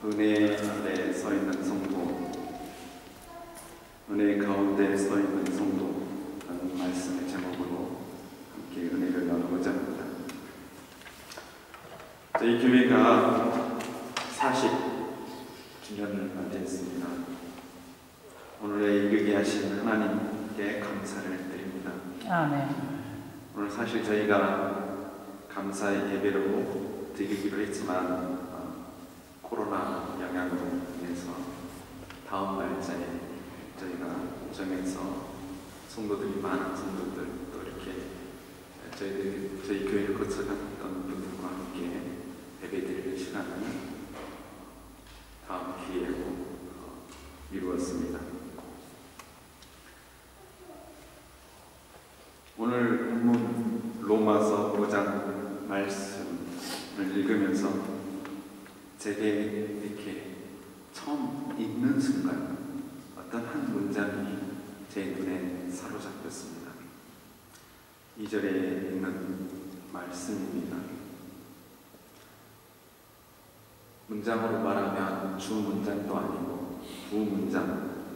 은혜 아래 서 있는 성도, 은혜 가운데 서 있는 성도라는 말씀의 제목으로 함께 은혜를 나누고자 합니다. 저희 교회가 40주년을 맞이했습니다. 오늘의 이르게 하신 하나님께 감사를 드립니다. 아멘. 오늘 사실 저희가 감사의 예배로 드리기로 했지만 코로나 영향으로 인해서 다음 날짜에 저희가 정해서 성도들이 많은 성도들 또 이렇게 저희 교회를 거쳐갔던 분들과 함께 예배드리는 시간을 다음 기회로 미루었습니다. 오늘 본문 로마서 5장 말씀을 읽으면서 제게 이렇게 처음 읽는 순간 어떤 한 문장이 제 눈에 사로잡혔습니다. 2절에 있는 말씀입니다. 문장으로 말하면 주 문장도 아니고 부문장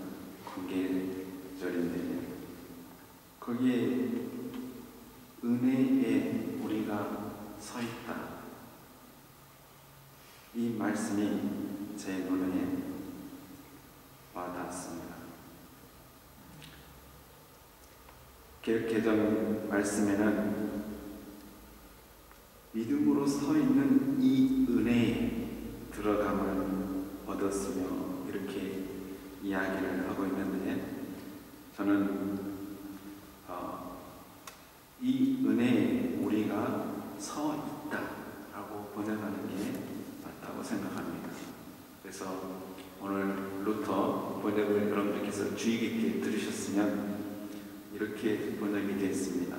관계절인데 거기에 은혜에 우리가 서 있다. 이 말씀이 제 눈에 와닿았습니다. 개혁개정 말씀에는 믿음으로 서 있는 이 은혜에 들어감을 얻었으며 이렇게 이야기를 하고 있는데 저는 이 은혜에 우리가 서 있다라고 번역하는 게 맞다고 생각합니다. 그래서 오늘 루터 번역을 여러분들께서 주의 깊게 들으셨으면 이렇게 번역이 되어 있습니다.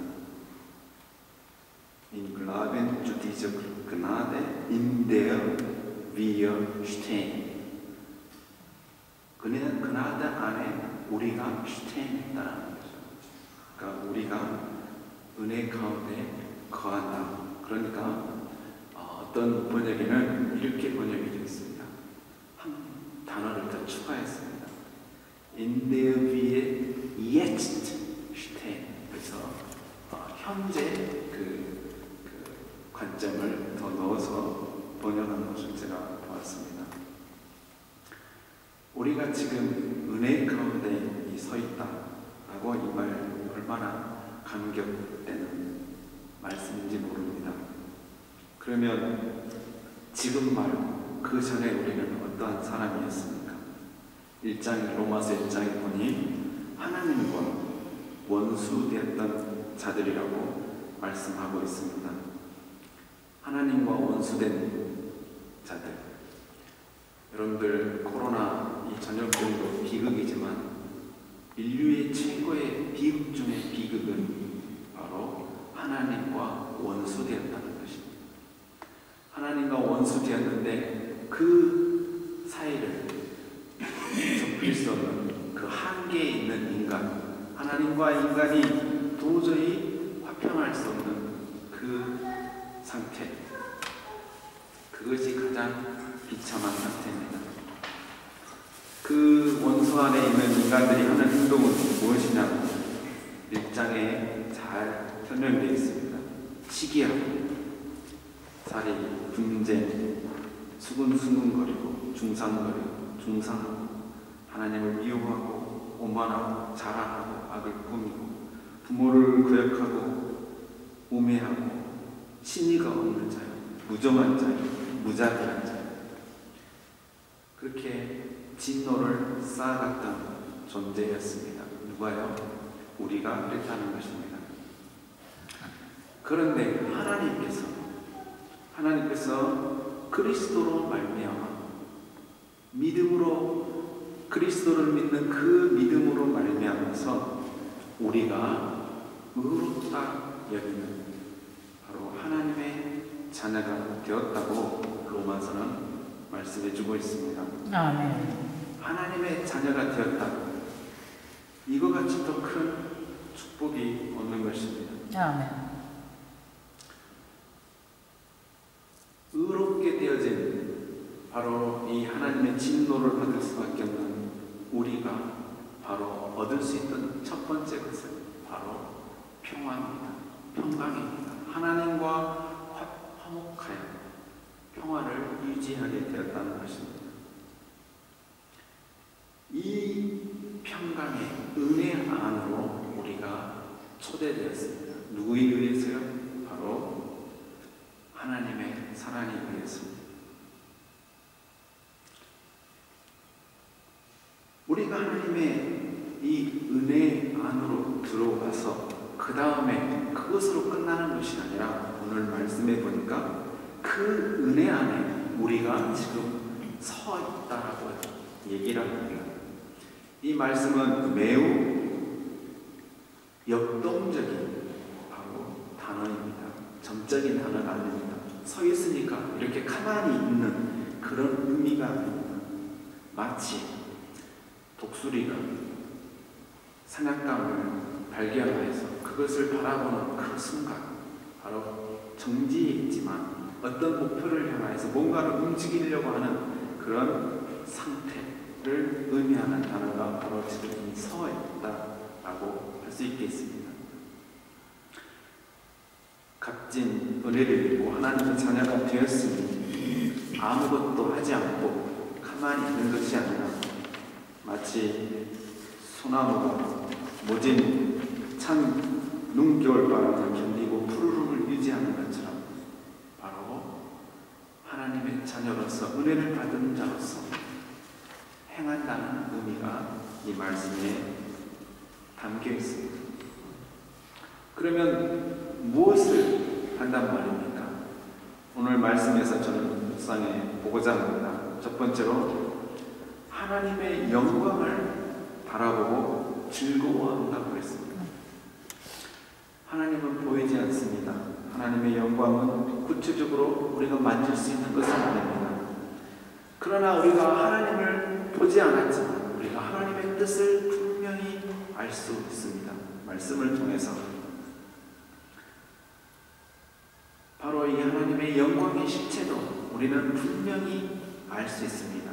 In Glauben zu dieser Gnade, in der wir stehen. 그나데 안에 우리가 stay했다는 거죠. 그러니까 우리가 은혜 가운데 거한다. 그러니까 어떤 번역에는 이렇게 번역이 되어 있습니다. 한 단어를 더 추가했습니다. In der wir jetzt stehen. 그래서 현재 그 관점을 더 넣어서 번역한 것을 제가 보았습니다. 우리가 지금 은혜 가운데 서 있다라고 이 말 얼마나 감격되는 말씀인지 모릅니다. 그러면 지금 말고 그 전에 우리는 어떠한 사람이었습니까? 로마서 1장에 보니 하나님과 원수되었던 자들이라고 말씀하고 있습니다. 하나님과 원수된 자들. 여러분들 코로나 이 전염병도 비극이지만 인류의 최고의 비극 중의 비극은 바로 하나님과 원수되었다는 것입니다. 하나님과 원수되었는데 그 사이를 좁힐 수 없는 그 한계에 있는 인간, 하나님과 인간이 도저히 화평할 수 없는 그 상태, 그것이 가장 비참한 상태입니다. 그 원수 안에 있는 인간들이 하는 행동은 무엇이냐? 1장에 잘 설명되어 있습니다. 시기하고 살이, 분쟁, 수근수근거리고 중상하고 하나님을 미워하고 오만하고 자랑하고 악을 꾸미고 부모를 거역하고 우매하고 신의가 없는 자요, 무정한 자요, 무자비한 자요. 그렇게 진노를 쌓아갔던 존재였습니다. 누가요? 우리가 그랬다는 것입니다. 그런데 하나님께서 그리스도로 말미암아 믿음으로 그리스도를 믿는 그 믿음으로 말미암아서 우리가 의롭다 여기는 바로 하나님의 자녀가 되었다고 로마서는 말씀해주고 있습니다. 아멘. 하나님의 자녀가 되었다. 이거 같이 더 큰 축복이 없는 것입니다. 아멘. 의롭게 되어진 바로 이 하나님의 진노를 받을 수밖에 없는 우리가 바로 얻을 수 있던 첫 번째 것은 바로 평화입니다. 평강입니다. 하나님과 화목하여 평화를 유지하게 되었다는 것입니다. 이 평강의 은혜 안으로 우리가 초대되었습니다. 누구에 의해서요? 바로 하나님의 사랑에 의해서입니다. 우리가 하나님의 이 은혜 안으로 들어와서 그 다음에 그것으로 끝나는 것이 아니라 오늘 말씀해 보니까 그 은혜 안에 우리가 지금 서 있다라고 얘기를 합니다. 이 말씀은 매우 역동적인 바로 단어입니다. 점적인 단어가 아닙니다. 서 있으니까 이렇게 가만히 있는 그런 의미가 아닙니다. 마치 독수리가 사냥감을 발견하여서 그것을 바라보는 그 순간 바로 정지해 있지만 어떤 목표를 향해서 뭔가를 움직이려고 하는 그런 상태를 의미하는 단어가 바로 지금 서 있다라고 할 수 있겠습니다. 값진 은혜를 입고 하나님의 자녀가 되었으니 아무것도 하지 않고 가만히 있는 것이 아니라 마치 소나무가 모진 찬 눈겨울바람을 견디고 푸르름을 유지하는 것처럼 바로 하나님의 자녀로서 은혜를 받은 자로서 행한다는 의미가 이 말씀에 담겨 있습니다. 그러면 무엇을 한단 말입니까? 오늘 말씀에서 저는 묵상해 보고자 합니다. 첫 번째로 하나님의 영광을 바라보고 즐거워한다고 했습니다. 하나님은 보이지 않습니다. 하나님의 영광은 구체적으로 우리가 만질 수 있는 것은 아닙니다. 그러나 우리가 하나님을 보지 않았지만 우리가 하나님의 뜻을 분명히 알 수 있습니다. 말씀을 통해서 바로 이 하나님의 영광의 실체도 우리는 분명히 알 수 있습니다.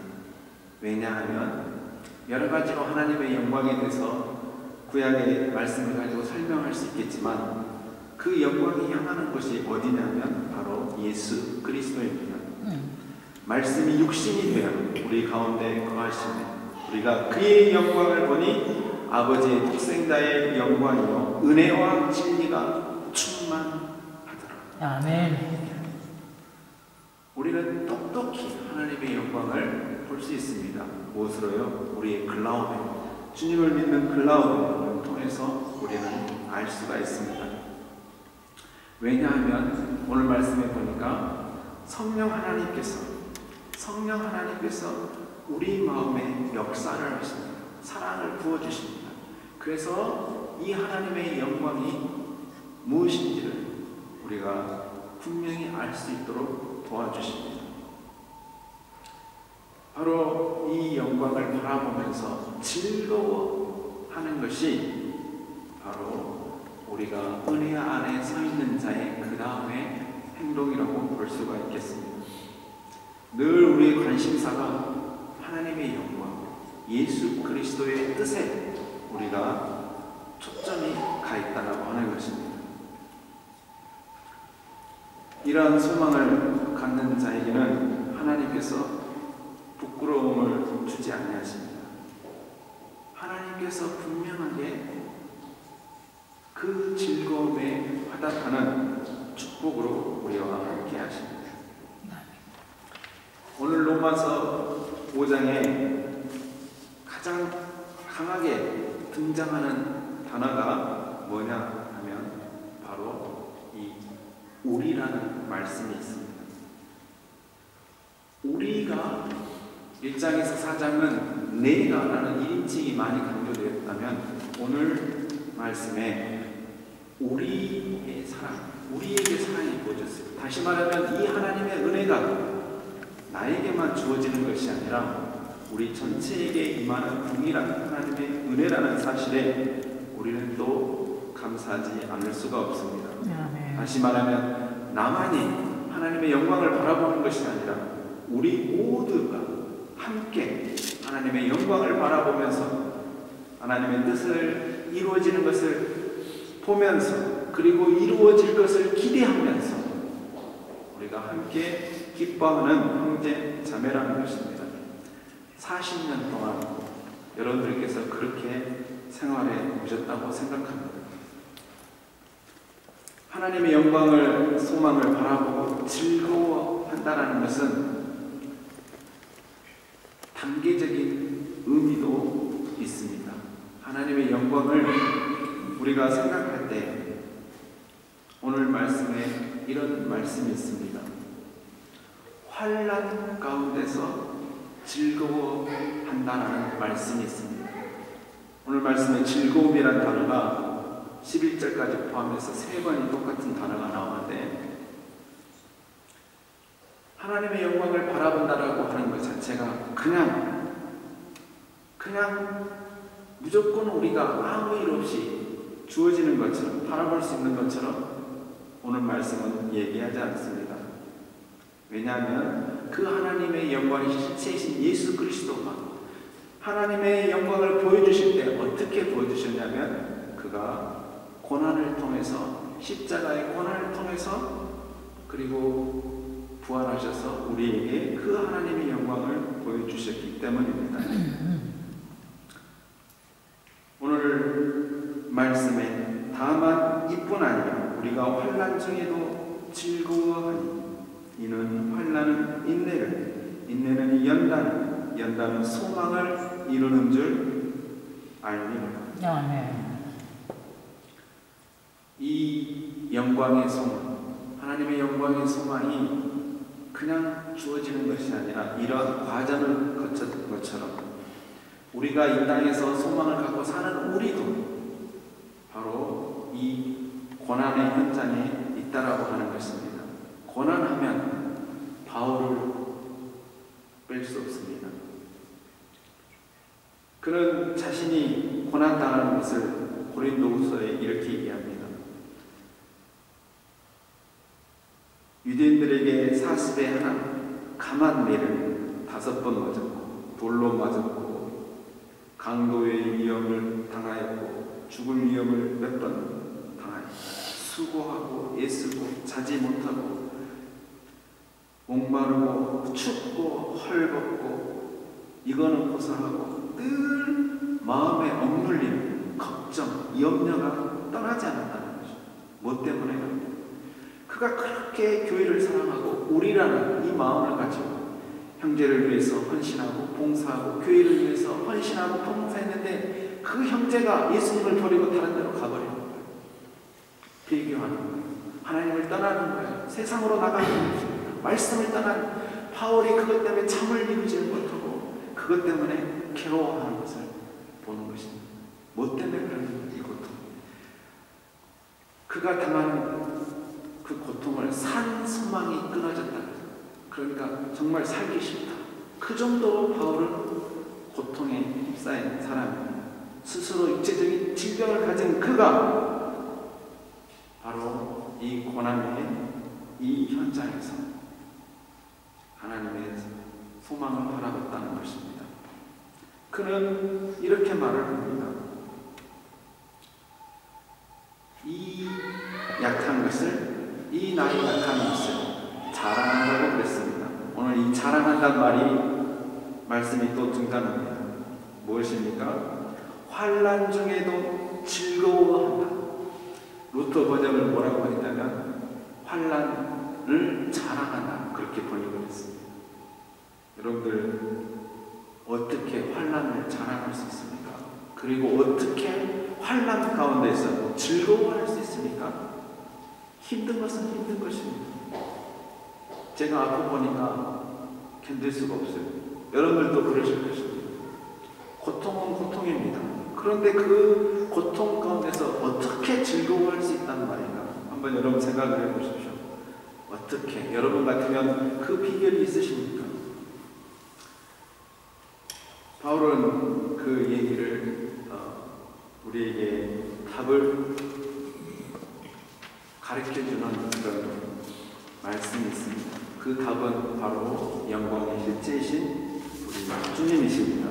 왜냐하면 여러 가지로 하나님의 영광에 대해서 구약의 말씀을 가지고 설명할 수 있겠지만 그 영광이 향하는 곳이 어디냐면 바로 예수 그리스도입니다. 말씀이 육신이 되어 우리 가운데 거하시네 우리가 그의 영광을 보니 아버지의 독생자의 영광이요 은혜와 진리가 충만하더라. 아멘. 우리는 똑똑히 하나님의 영광을 볼 수 있습니다. 무엇으로요? 우리의 글라우드, 주님을 믿는 글라우드를 통해서 우리는 알 수가 있습니다. 왜냐하면 오늘 말씀해 보니까 성령 하나님께서 우리 마음에 역사를 하십니다. 사랑을 부어주십니다. 그래서 이 하나님의 영광이 무엇인지를 우리가 분명히 알 수 있도록 도와주십니다. 바로 이 영광을 바라보면서 즐거워하는 것이 바로 우리가 은혜 안에 서 있는 자의 그 다음의 행동이라고 볼 수가 있겠습니다. 늘 우리의 관심사가 하나님의 영광, 예수 그리스도의 뜻에 우리가 초점이 가 있다고 하는 것입니다. 이러한 소망을 갖는 자에게는 하나님께서 부끄러움을 주지 아니하십니다. 하나님께서 분명하게 그 즐거움에 화답하는 축복으로 우리와 함께 하십니다. 오늘 로마서 5장에 가장 강하게 등장하는 단어가 뭐냐 하면 바로 이 우리라는 말씀이 있습니다. 우리가 1장에서 4장은 내가 라는 1인칭이 많이 강조되었다면 오늘 말씀에 우리의 사랑, 우리에게 사랑이 부어졌습니다. 다시 말하면 이 하나님의 은혜가 나에게만 주어지는 것이 아니라 우리 전체에게 임하는 동일한 하나님의 은혜라는 사실에 우리는 또 감사하지 않을 수가 없습니다. 다시 말하면 나만이 하나님의 영광을 바라보는 것이 아니라 우리 모두가 함께 하나님의 영광을 바라보면서 하나님의 뜻을 이루어지는 것을 보면서 그리고 이루어질 것을 기대하면서 우리가 함께 기뻐하는 형제 자매라는 것입니다. 40년 동안 여러분들께서 그렇게 생활해 오셨다고 생각합니다. 하나님의 영광을 소망을 바라보고 즐거워한다는 것은 단계적인 의미도 있습니다. 하나님의 영광을 우리가 생각할 때 오늘 말씀에 이런 말씀이 있습니다. 환난 가운데서 즐거워한다는 말씀이 있습니다. 오늘 말씀에 즐거움이라는 단어가 11절까지 포함해서 3번이 똑같은 단어가 나오는데 하나님의 영광을 바라본다라고 하는 것 자체가 그냥 무조건 우리가 아무 일 없이 주어지는 것처럼 바라볼 수 있는 것처럼 오늘 말씀은 얘기하지 않습니다. 왜냐하면 그 하나님의 영광이 실체이신 예수 그리스도가 하나님의 영광을 보여주실 때 어떻게 보여주셨냐면 그가 고난을 통해서 십자가의 고난을 통해서 그리고 부활하셔서 우리에게 그 하나님의 영광을 보여주셨기 때문입니다. 오늘 말씀에 다만 이뿐 아니라 우리가 환난 중에도 즐거워하니 이는 환난은 인내는 연단은 소망을 이루는 줄 알미라. 이 영광의 소망, 하나님의 영광의 소망이 그냥 주어지는 것이 아니라 이러한 과정을 거쳤던 것처럼 우리가 이 땅에서 소망을 갖고 사는 우리도 바로 이 고난의 현장에 있다라고 하는 것입니다. 고난하면 바울을 뺄 수 없습니다. 그는 자신이 고난당하는 것을 고린도후서에 이렇게 얘기합니다. 유대인들에게 40에 하나 감한 매를 5번 맞았고 돌로 맞았고 강도의 위험을 당하였고 죽을 위험을 몇 번 당하였고 수고하고 애쓰고 자지 못하고 목마르고 춥고 헐벗고 이거는 고사하고 늘 마음에 억눌림, 걱정, 염려가 떠나지 않았다는 것이죠. 뭐 때문에? 그가 그렇게 교회를 사랑하고 우리라는 이 마음을 가지고 형제를 위해서 헌신하고 봉사하고 교회를 위해서 헌신하고 봉사했는데 그 형제가 예수님을 버리고 다른 데로 가버리는 거예요. 배교하는 거예요. 하나님을 떠나는 거예요. 세상으로 나가는 거예요. 말씀을 떠난 바울이 그것 때문에 잠을 이루지는 못하고 그것 때문에 괴로워하는 것을 보는 것입니다. 뭐 때문에 그러는 이 고통. 그가 당하는 그 고통을 산 소망이 끊어졌다. 그러니까 정말 살기 싫다. 그 정도로 바울은 고통에 휩싸인 사람입니다. 스스로 육체적인 질병을 가진 그가 바로 이 고난의 이 현장에서 하나님의 소망을 바라봤다는 것입니다. 그는 이렇게 말을 합니다. 이 약한 것을 이 나의 약한 것을 자랑한다고 그랬습니다. 오늘 이 자랑한다는 말이 말씀이 또 등장합니다. 무엇입니까? 환난 중에도 즐거워한다. 루터 번역을 뭐라고 했냐면 환난을 자랑한다. 그렇게 번역을 했습니다. 여러분들 어떻게 환난을 자랑할 수 있습니까? 그리고 어떻게 환난 가운데서 즐거워할 수 있습니까? 힘든 것은 힘든 것입니다. 제가 아프 보니까 견딜 수가 없어요. 여러분들도 그러실 것입니다. 고통은 고통입니다. 그런데 그 고통 가운데서 어떻게 즐거워할 수 있다는 말인가? 한번 여러분 생각을 해보십시오. 어떻게? 여러분 같으면 그 비결이 있으십니까? 바울은 그 얘기를 우리에게 답을 가르쳐주는 그런 말씀이 있습니다. 그 답은 바로 영광의 실제이신 우리 주님이십니다.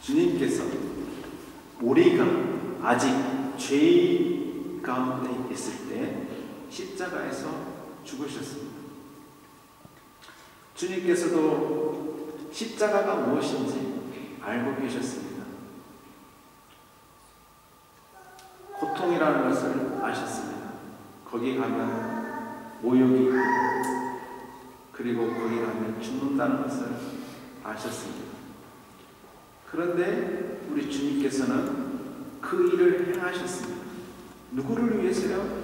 주님께서 우리가 아직 죄 가운데 있을 때 십자가에서 죽으셨습니다. 주님께서도 십자가가 무엇인지 알고 계셨습니다. 고통이라는 것을 아셨습니다. 거기 가면 모욕이 있고 그리고 거기 가면 죽는다는 것을 아셨습니다. 그런데 우리 주님께서는 그 일을 행하셨습니다. 누구를 위해서요?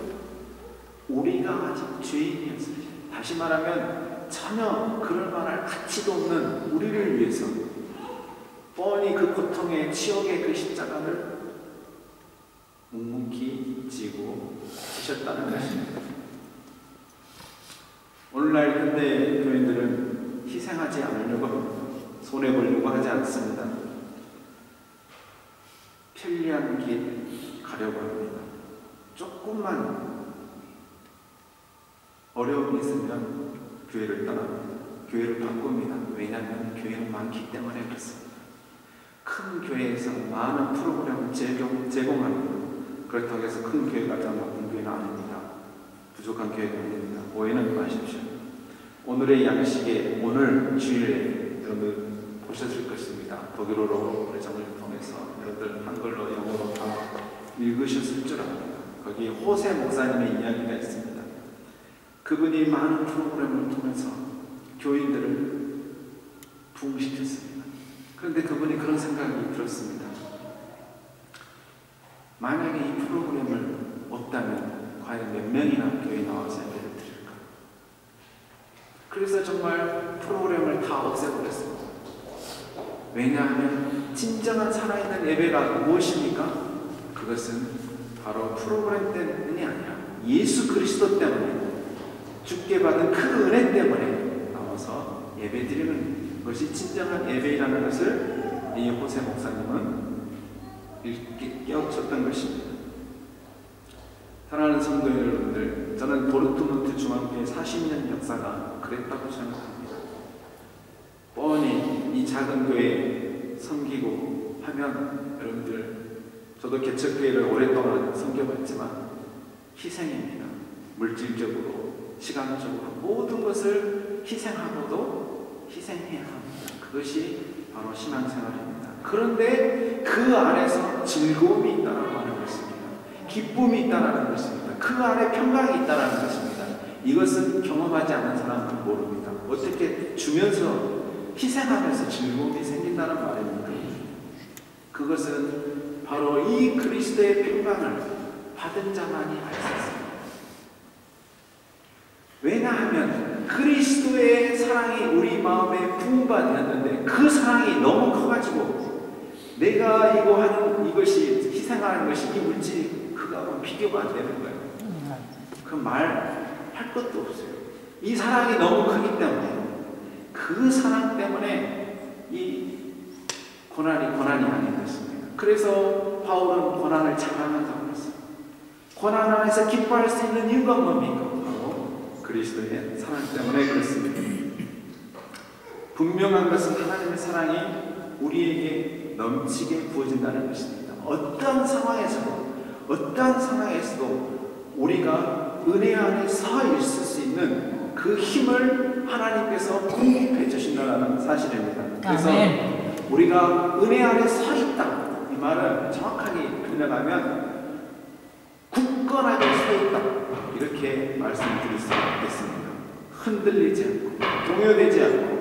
우리가 아직 죄인이었을 때, 다시 말하면 전혀 그럴 만할 가치도 없는 우리를 위해서 뻔히 그 고통의 치욕의 그 십자가를 묵묵히 지고 지셨다는 것입니다. 오늘날 현대 교인들은 희생하지 않으려고 합니다. 손해보려고 하지 않습니다. 편리한 길 가려고 합니다. 조금만 어려움이 있으면 교회를 떠납니다. 교회를 바꿉니다. 왜냐하면 교회는 많기 때문에 그렇습니다. 큰 교회에서 많은 프로그램을 제공합니다. 그렇다고 해서 큰 교회가 더 나쁜 교회는 아닙니다. 부족한 교회는 아닙니다. 오해는 마십시오. 오늘의 양식에 오늘 주일에 여러분 보셨을 것입니다. 독일어로 우리정을 통해서 여러분들 한글로 영어로 다 읽으셨을 줄 압니다. 거기에 호세 목사님의 이야기가 있습니다. 그분이 많은 프로그램을 통해서 교인들을 부흥시켰습니다. 그런데 그분이 그런 생각이 들었습니다. 만약에 이 프로그램을 없다면 과연 몇 명이나 교회에 나와서 예배를 드릴까? 그래서 정말 프로그램을 다 없애버렸습니다. 왜냐하면 진정한 살아있는 예배가 무엇입니까? 그것은 바로 프로그램 때문이 아니라 예수 그리스도 때문에 주께 받은 그 은혜 때문에 나와서 예배 드리는 것이 진정한 예배라는 것을 이 호세 목사님은 깨우쳤던 것입니다. 사랑하는 성도 여러분들, 저는 도르트문트 중앙교회 40년 역사가 그랬다고 생각합니다. 뻔히 이 작은 교회에 섬기고 하면 여러분들, 저도 개척교회를 오랫동안 섬겨봤지만 희생입니다. 물질적으로, 시간적으로 모든 것을 희생하고도 희생해야 합니다. 그것이 바로 신앙생활입니다. 그런데 그 안에서 즐거움이 있다라고 하는 것입니다. 기쁨이 있다라는 것입니다. 그 안에 평강이 있다라는 것입니다. 이것은 경험하지 않은 사람은 모릅니다. 어떻게 주면서 희생하면서 즐거움이 생긴다는 말입니까? 그것은 바로 이 그리스도의 평강을 받은 자만이 알 수 있습니다. 왜냐하면 그리스도의 사랑이 우리 마음에 부음받았는데 그 사랑이 너무 커가지고 내가 이거 하는 이것이 희생하는 것이 이 물질이 그거하고 비교가 안 되는 거예요. 그 말 할 것도 없어요. 이 사랑이 너무 크기 때문에 그 사랑 때문에 이 고난이 아닌 것입니다. 그래서 바울은 고난을 자랑한다고 했어요. 고난 안에서 기뻐할 수 있는 이유가 뭡니까? 바로 그리스도의 사랑 때문에 그렇습니다. 분명한 것은 하나님의 사랑이 우리에게 넘치게 부어진다는 것입니다. 어떠한 상황에서도 우리가 은혜 안에 서 있을 수 있는 그 힘을 하나님께서 공급해 주신다는 사실입니다. 그래서 우리가 은혜 안에 서 있다. 이 말은 정확하게 표현하면 굳건하게 서 있다. 이렇게 말씀드릴 수 있겠습니다. 흔들리지 않고 동요되지 않고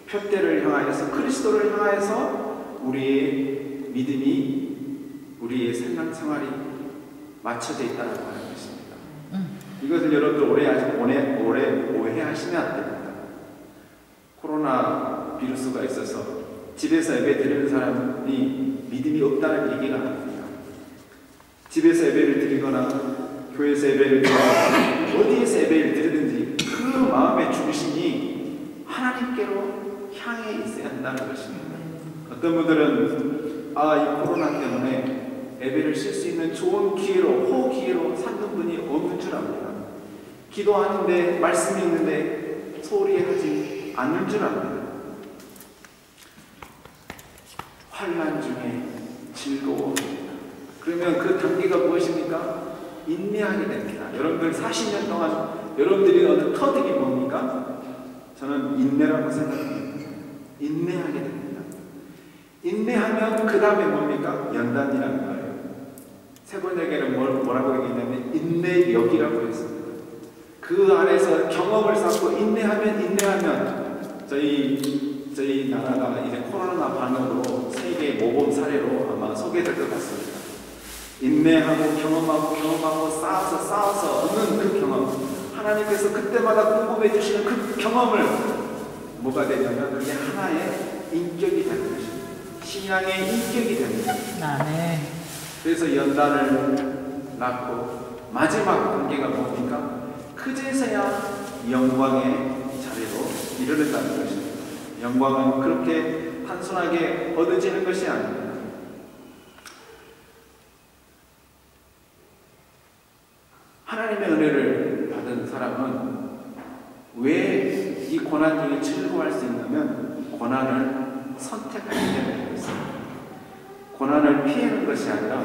표대를 향하여서 그리스도를 향하여서 우리의 믿음이 우리의 신앙생활이 맞춰져 있다는 하는 것입니다. 이것을 여러분들 오래 오해하시면 안 됩니다. 코로나 비루스가 있어서 집에서 예배 드리는 사람이 믿음이 없다는 얘기가 아닙니다. 집에서 예배를 드리거나 교회에서 예배를 드리거나 어디에서 예배를 드리든지 그 마음의 중심이 하나님께로 향해 있어야 한다는 것입니다. 어떤 분들은 이 코로나 때문에 예배를 쓸 수 있는 좋은 기회로 호기회로 삼는 분이 없는 줄 압니다. 기도하는데 말씀이 있는데 소홀히 하지 않는 줄 압니다. 환난 중에 즐거워합니다. 그러면 그 단계가 무엇입니까? 인내하게 됩니다. 여러분들 40년 동안 여러분들이 얻은 터득이 뭡니까? 저는 인내라고 생각합니다. 인내하게 됩니다. 인내하면 그 다음에 뭡니까? 연단이라는 거예요. 세 번역에는 뭐라고 얘기했냐면 인내력이라고 했습니다. 그 안에서 경험을 쌓고 인내하면 저희 나라가 이제 코로나 반응으로 세계 모범 사례로 아마 소개될 것 같습니다. 인내하고 경험하고 쌓아서 얻는 그 경험, 하나님께서 그때마다 공급해 주시는 그 경험을 뭐가 되냐면 그게 하나의 인격이 되는 것입니다. 신앙의 인격이 됩니다. 아멘. 그래서 연단을 낳고 마지막 단계가 뭡니까? 그제서야 영광의 자리로 이르는다는 것입니다. 영광은 그렇게 단순하게 얻어지는 것이 아닙니다. 하나님의 은혜를 받은 사람은 왜 이 고난 중에 즐거워할 수 있냐면 고난을 선택하기 때문에 그렇습니다. 고난을 피하는 것이 아니라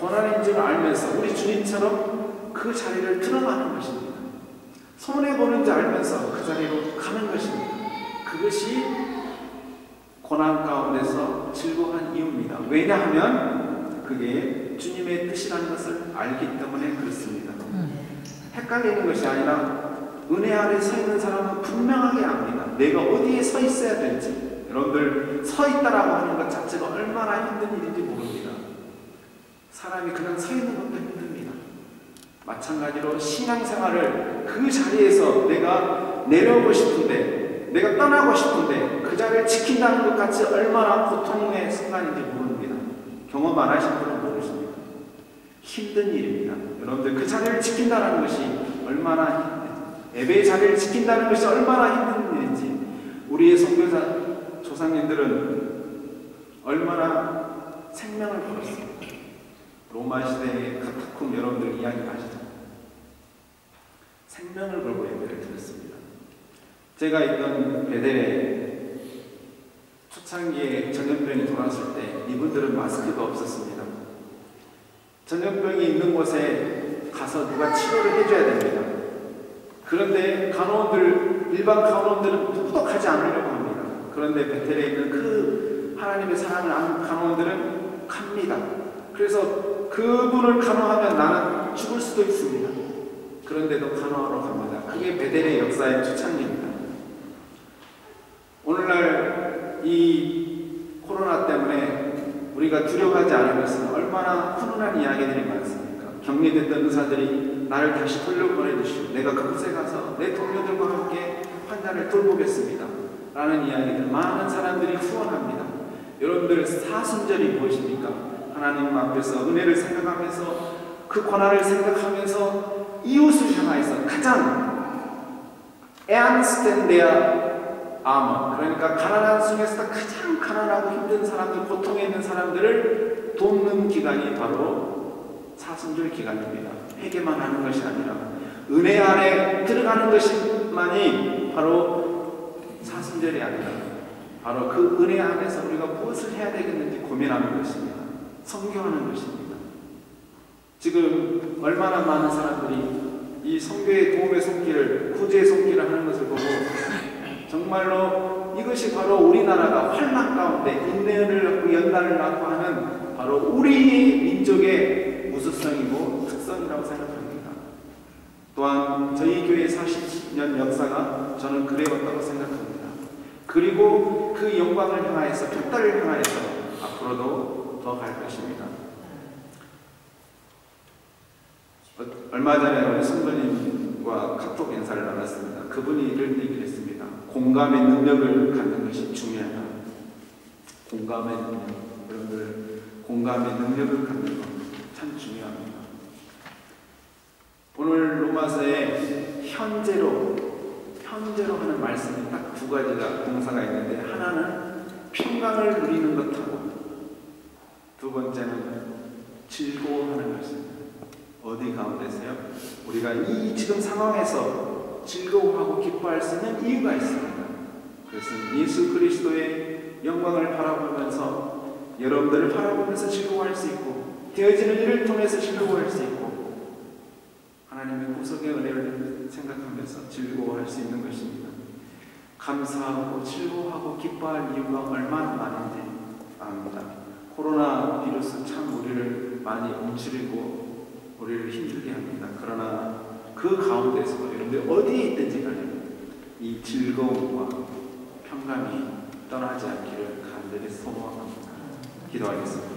고난인 줄 알면서 우리 주님처럼 그 자리를 드러나는 것입니다. 손해보는 줄 알면서 그 자리로 가는 것입니다. 그것이 고난 가운데서 즐거워한 이유입니다. 왜냐하면 그게 주님의 뜻이라는 것을 알기 때문에 그렇습니다. 헷갈리는 것이 아니라 은혜 아래 서 있는 사람은 분명하게 압니다. 내가 어디에 서 있어야 될지. 여러분들 서 있다라고 하는 것 자체가 얼마나 힘든 일인지 모릅니다. 사람이 그냥 서 있는 것도 힘듭니다. 마찬가지로 신앙생활을 그 자리에서 내가 내려오고 싶은데, 내가 떠나고 싶은데 그 자리를 지킨다는 것 같이 얼마나 고통의 순간인지 모릅니다. 경험 안 하신 분은 모르십니다. 힘든 일입니다. 여러분들 그 자리를 지킨다는 것이 얼마나 예배의 자리를 지킨다는 것이 얼마나 힘든 일인지 우리의 선교사 조상님들은 얼마나 생명을 걸었습니다. 로마 시대의 카타콤 여러분들 이야기 아시죠? 생명을 걸고 예배를 드렸습니다. 제가 있던 베델에 초창기에 전염병이 돌았을 때 이분들은 마스크가 없었습니다. 전염병이 있는 곳에 가서 누가 치료를 해줘야 됩니다. 그런데 일반 간호원들은 후덕하지 않으려고 합니다. 그런데 베텔에 있는 그 하나님의 사랑을 아는 간호원들은 갑니다. 그래서 그분을 간호하면 나는 죽을 수도 있습니다. 그런데도 간호하러 갑니다. 그게 베델의 역사의 초창기입니다. 오늘날 이 코로나 때문에 우리가 두려워하지 않은 것은 얼마나 훈훈한 이야기들이 많습니까? 격리됐던 의사들이 나를 다시 돌려보내주시오. 내가 그곳에 가서 내 동료들과 함께 환자를 돌보겠습니다. 라는 이야기들 많은 사람들이 후원합니다. 여러분들 사순절이 무엇입니까? 하나님 앞에서 은혜를 생각하면서 그 고난을 생각하면서 이웃을 향하여서 가장 ernst된 아마 그러니까 가난한 중에서 가장 가난하고 힘든 사람들, 고통에 있는 사람들을 돕는 기간이 바로 사순절 기간입니다. 회개만 하는 것이 아니라 은혜 안에 들어가는 것만이 바로 사순절이 아니라 바로 그 은혜 안에서 우리가 무엇을 해야 되겠는지 고민하는 것입니다. 선교하는 것입니다. 지금 얼마나 많은 사람들이 이 선교의 도움의 손길을, 구제의 손길을 하는 것을 보고 정말로 이것이 바로 우리나라가 환난 가운데 인내를 낳고 연단을 낳고 하는 바로 우리 민족의 우수성이고 특성이라고 생각합니다. 또한 저희 교회 40년 역사가 저는 그래왔다고 생각합니다. 그리고 그 영광을 향하여서, 깃발을 향하여서 앞으로도 더 갈 것입니다. 얼마 전에 우리 성도님과 카톡 인사를 나눴습니다. 그분이 이런 얘기를 했습니다. 공감의 능력을 갖는 것이 중요하다. 공감의 능력. 여러분들 공감의 능력을 갖는 것 참 중요합니다. 오늘 로마서에 현재로 하는 말씀이 딱 두 가지가 동사가 있는데, 하나는 평강을 누리는 것하고 두 번째는 즐거워하는 것입니다. 어디 가운데서요? 우리가 이 지금 상황에서 즐거워하고 기뻐할 수 있는 이유가 있습니다. 그것은 예수 그리스도의 영광을 바라보면서 여러분들을 바라보면서 즐거워할 수 있고 되어지는 일을 통해서 즐거워할 수 있고 하나님의 구속의 은혜를 생각하면서 즐거워할 수 있는 것입니다. 감사하고 즐거워하고 기뻐할 이유가 얼마나 많은지 압니다. 코로나 비루스 참 우리를 많이 움츠리고 우리를 힘들게 합니다. 그러나 그 가운데서 여러분들 어디에 있든지 간에 이 즐거움과 평강이 떠나지 않기를 간절히 소망합니다. 기도하겠습니다.